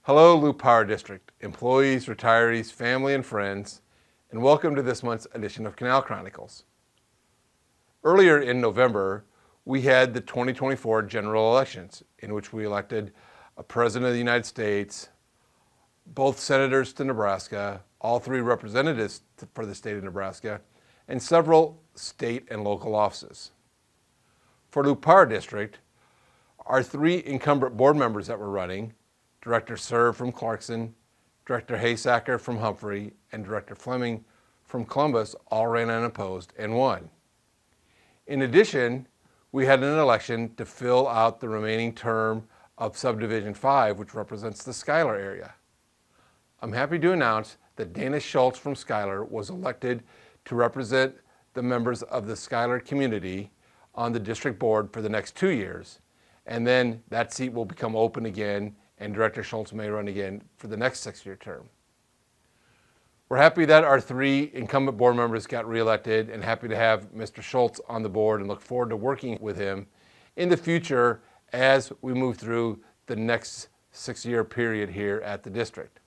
Hello, Loop Power District, employees, retirees, family, and friends, and welcome to this month's edition of Canal Chronicles. Earlier in November, we had the 2024 general elections, in which we elected a President of the United States, both senators to Nebraska, all three representatives for the state of Nebraska, and several state and local offices. For Loop Power District, our three incumbent board members that were running, Director Serve from Clarkson, Director Haysacker from Humphrey, and Director Fleming from Columbus all ran unopposed and won. In addition, we had an election to fill out the remaining term of Subdivision 5, which represents the Schuyler area. I'm happy to announce that Dana Schultz from Schuyler was elected to represent the members of the Schuyler community on the district board for the next 2 years, and then that seat will become open again and Director Schultz may run again for the next 6-year term. We're happy that our three incumbent board members got reelected and happy to have Mr. Schultz on the board and look forward to working with him in the future as we move through the next 6-year period here at the district.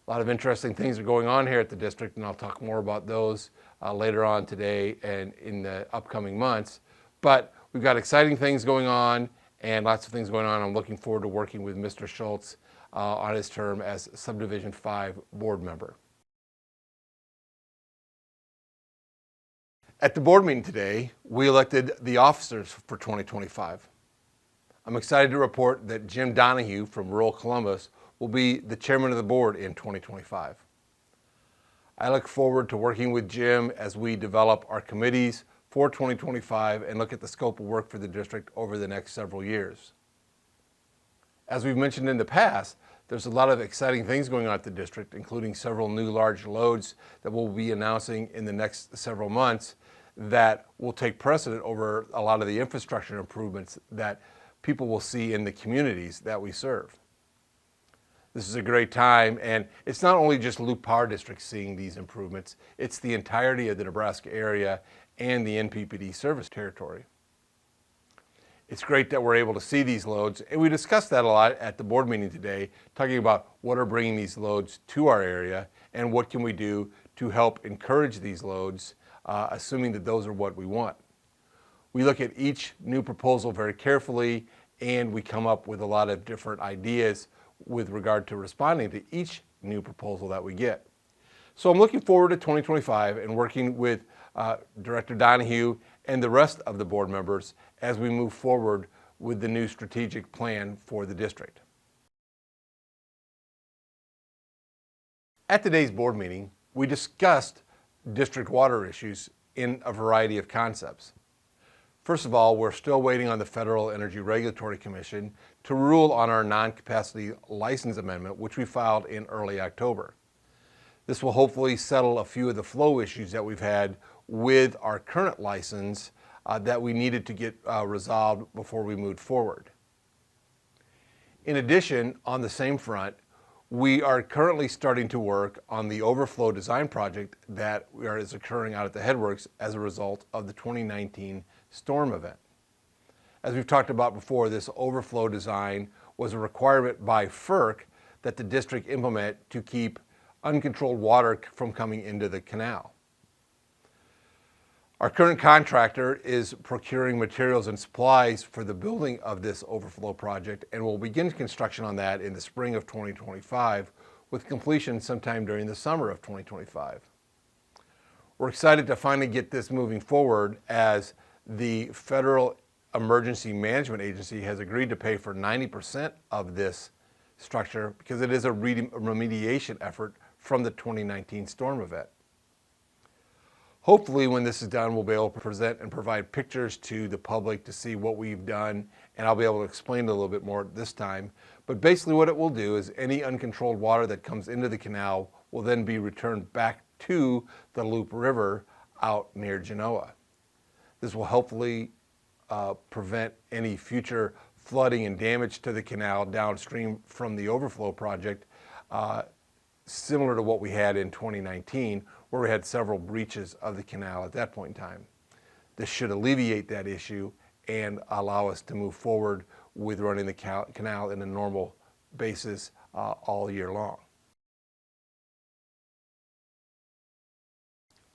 A lot of interesting things are going on here at the district, and I'll talk more about those later on today and in the upcoming months. But we've got exciting things going on and lots of things going on. I'm looking forward to working with Mr. Schultz on his term as Subdivision 5 board member. At the board meeting today, we elected the officers for 2025. I'm excited to report that Jim Donahue from rural Columbus will be the chairman of the board in 2025. I look forward to working with Jim as we develop our committees for 2025 and look at the scope of work for the district over the next several years. As we've mentioned in the past, there's a lot of exciting things going on at the district, including several new large loads that we'll be announcing in the next several months that will take precedent over a lot of the infrastructure improvements that people will see in the communities that we serve. This is a great time, and it's not only just Loop Power District seeing these improvements, it's the entirety of the Nebraska area and the NPPD service territory. It's great that we're able to see these loads, and we discussed that a lot at the board meeting today, talking about what are bringing these loads to our area and what can we do to help encourage these loads, assuming that those are what we want. We look at each new proposal very carefully, and we come up with a lot of different ideas with regard to responding to each new proposal that we get. So I'm looking forward to 2025 and working with Director Donahue and the rest of the board members as we move forward with the new strategic plan for the district. At today's board meeting, we discussed district water issues in a variety of concepts. First of all, we're still waiting on the Federal Energy Regulatory Commission to rule on our non-capacity license amendment, which we filed in early October. This will hopefully settle a few of the flow issues that we've had with our current license that we needed to get resolved before we moved forward. In addition, on the same front, we are currently starting to work on the overflow design project that is occurring out at the headworks as a result of the 2019 storm event. As we've talked about before, this overflow design was a requirement by FERC that the district implement to keep uncontrolled water from coming into the canal. Our current contractor is procuring materials and supplies for the building of this overflow project, and will begin construction on that in the spring of 2025 with completion sometime during the summer of 2025. We're excited to finally get this moving forward as the Federal Emergency Management Agency has agreed to pay for 90% of this structure because it is a remediation effort from the 2019 storm event. Hopefully, when this is done, we'll be able to present and provide pictures to the public to see what we've done, and I'll be able to explain it a little bit more this time. But basically what it will do is any uncontrolled water that comes into the canal will then be returned back to the Loop River out near Genoa. This will hopefully prevent any future flooding and damage to the canal downstream from the overflow project, similar to what we had in 2019, where we had several breaches of the canal at that point in time. This should alleviate that issue and allow us to move forward with running the canal in a normal basis all year long.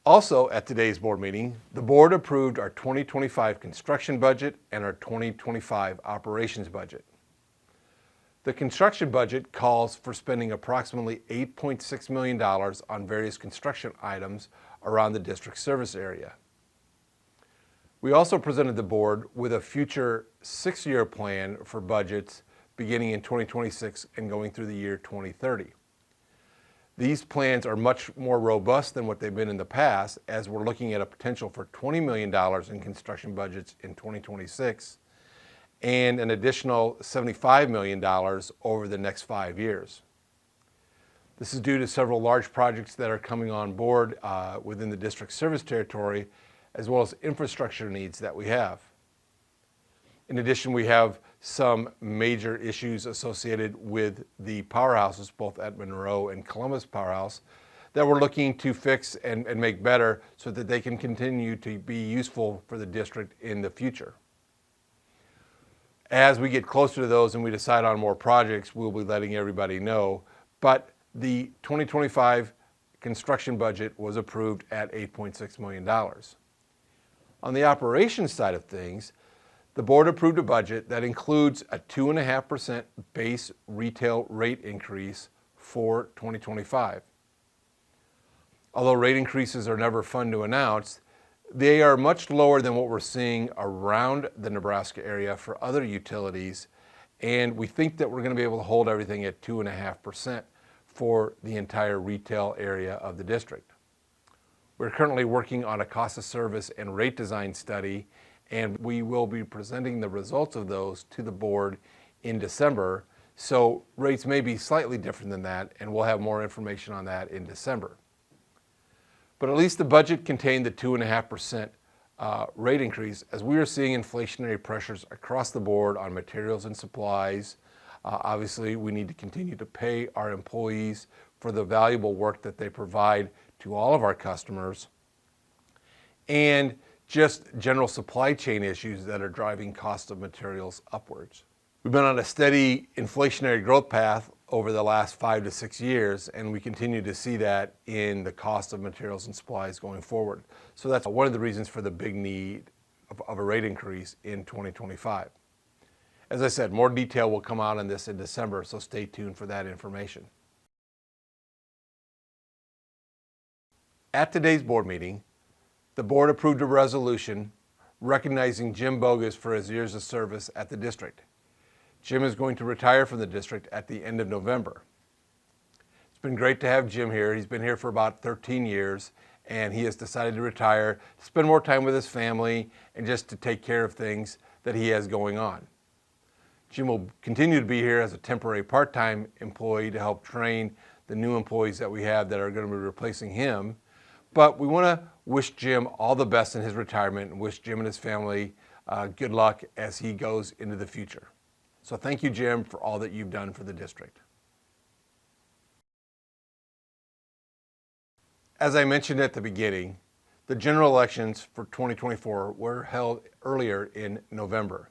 Also at today's board meeting, the board approved our 2025 construction budget and our 2025 operations budget. The construction budget calls for spending approximately $8.6 million on various construction items around the district service area. We also presented the board with a future 6-year plan for budgets beginning in 2026 and going through the year 2030. These plans are much more robust than what they've been in the past, as we're looking at a potential for $20 million in construction budgets in 2026 and an additional $75 million over the next 5 years. This is due to several large projects that are coming on board within the district service territory, as well as infrastructure needs that we have. In addition, we have some major issues associated with the powerhouses, both at Monroe and Columbus Powerhouse, that we're looking to fix and make better so that they can continue to be useful for the district in the future. As we get closer to those and we decide on more projects, we'll be letting everybody know. But the 2025 construction budget was approved at $8.6 million. On the operations side of things, the board approved a budget that includes a 2.5% base retail rate increase for 2025. Although rate increases are never fun to announce, they are much lower than what we're seeing around the Nebraska area for other utilities, and we think that we're going to be able to hold everything at 2.5% for the entire retail area of the district. We're currently working on a cost of service and rate design study, and we will be presenting the results of those to the board in December. So rates may be slightly different than that, and we'll have more information on that in December. But at least the budget contained the 2.5% rate increase, as we are seeing inflationary pressures across the board on materials and supplies. Obviously, we need to continue to pay our employees for the valuable work that they provide to all of our customers, and just general supply chain issues that are driving cost of materials upwards. We've been on a steady inflationary growth path over the last 5 to 6 years, and we continue to see that in the cost of materials and supplies going forward. So that's one of the reasons for the big need of a rate increase in 2025. As I said, more detail will come out on this in December, so stay tuned for that information. At today's board meeting, the board approved a resolution recognizing Jim Bogus for his years of service at the district. Jim is going to retire from the district at the end of November. It's been great to have Jim here. He's been here for about 13 years, and he has decided to retire, to spend more time with his family, and just to take care of things that he has going on. Jim will continue to be here as a temporary part-time employee to help train the new employees that we have that are going to be replacing him. But we want to wish Jim all the best in his retirement and wish Jim and his family good luck as he goes into the future. So thank you, Jim, for all that you've done for the district. As I mentioned at the beginning, the general elections for 2024 were held earlier in November.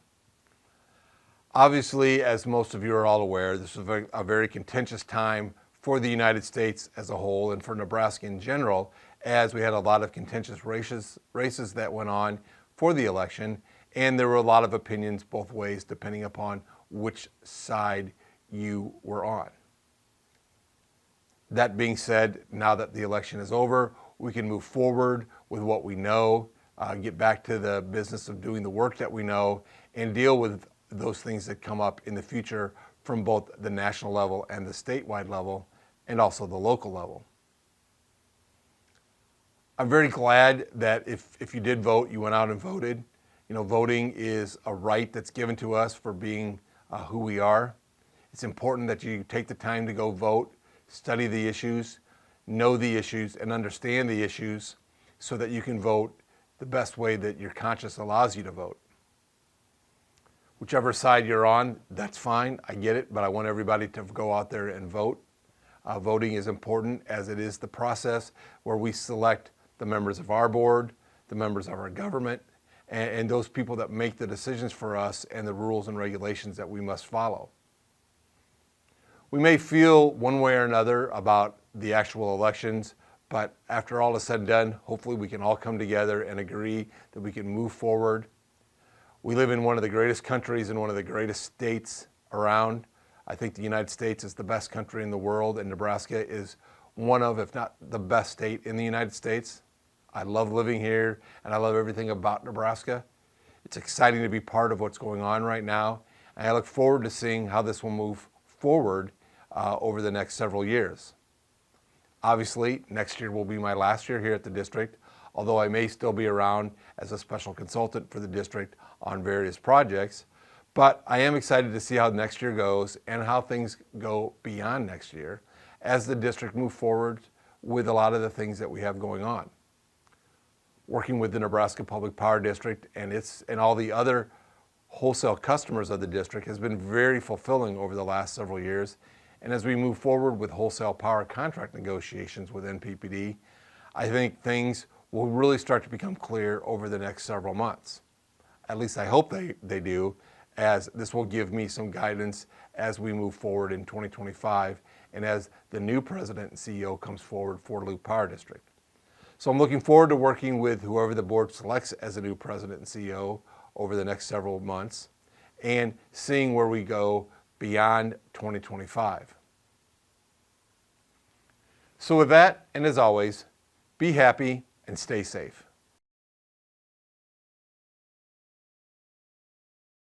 Obviously, as most of you are all aware, this was a very contentious time for the United States as a whole and for Nebraska in general, as we had a lot of contentious races that went on for the election, and there were a lot of opinions both ways depending upon which side you were on. That being said, now that the election is over, we can move forward with what we know, get back to the business of doing the work that we know, and deal with those things that come up in the future from both the national level and the statewide level, and also the local level. I'm very glad that if you did vote, you went out and voted. You know, voting is a right that's given to us for being who we are. It's important that you take the time to go vote, study the issues, know the issues, and understand the issues so that you can vote the best way that your conscience allows you to vote. Whichever side you're on, that's fine. I get it, but I want everybody to go out there and vote. Voting is important, as it is the process where we select the members of our board, the members of our government, and those people that make the decisions for us and the rules and regulations that we must follow. We may feel one way or another about the actual elections, but after all is said and done, hopefully we can all come together and agree that we can move forward. We live in one of the greatest countries and one of the greatest states around. I think the United States is the best country in the world, and Nebraska is one of, if not the best state in the United States. I love living here, and I love everything about Nebraska. It's exciting to be part of what's going on right now, and I look forward to seeing how this will move forward over the next several years. Obviously, next year will be my last year here at the district, although I may still be around as a special consultant for the district on various projects. But I am excited to see how next year goes and how things go beyond next year as the district moves forward with a lot of the things that we have going on. Working with the Nebraska Public Power District and all the other wholesale customers of the district has been very fulfilling over the last several years. And as we move forward with wholesale power contract negotiations with NPPD, I think things will really start to become clear over the next several months. At least I hope they do, as this will give me some guidance as we move forward in 2025 and as the new president and CEO comes forward for Loup Power District. So I'm looking forward to working with whoever the board selects as a new president and CEO over the next several months and seeing where we go beyond 2025. So with that, and as always, be happy and stay safe.